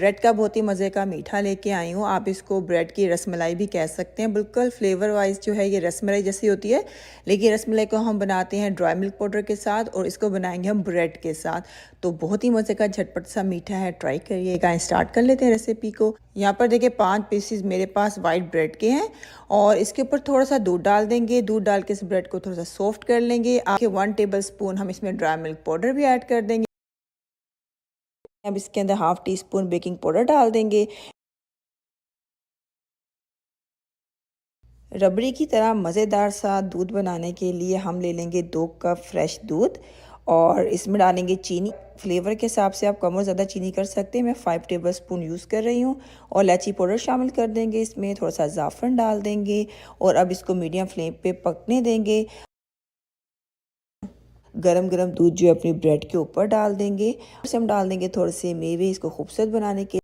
Bread का बहुत ही मज़े का मीठा लेके आई हूँ। आप इसको ब्रेड की रसमलाई भी कह सकते हैं। बिल्कुल फ्लेवर वाइज जो है ये रसमलाई जैसी होती है, लेकिन रसमलाई को हम बनाते हैं ड्राई मिल्क पाउडर के साथ और इसको बनाएंगे हम ब्रेड के साथ। तो बहुत ही मज़े का झटपट सा मीठा है, ट्राई करिएगा। स्टार्ट कर लेते हैं रेसिपी को। यहाँ पर देखिए 5 पीसीज मेरे पास वाइट ब्रेड के हैं और इसके ऊपर थोड़ा सा दूध डाल देंगे। दूध डाल के इस ब्रेड को थोड़ा सा सॉफ्ट कर लेंगे। आगे 1 टेबल स्पून हम इसमें ड्राई मिल्क पाउडर भी ऐड कर देंगे। अब इसके अंदर half tea spoon baking powder डाल देंगे। रबड़ी की तरह मज़ेदार सा दूध बनाने के लिए हम ले लेंगे 2 कप फ्रेश दूध और इसमें डालेंगे चीनी। फ्लेवर के हिसाब से आप कम और ज़्यादा चीनी कर सकते हैं। मैं 5 टेबल स्पून यूज़ कर रही हूँ और इलायची पाउडर शामिल कर देंगे। इसमें थोड़ा सा ज़ाफ़रान डाल देंगे और अब इसको मीडियम फ्लेम पे पकने देंगे। गरम गरम दूध जो है अपनी ब्रेड के ऊपर डाल देंगे। हम डाल देंगे थोड़े से मेवे इसको खूबसूरत बनाने के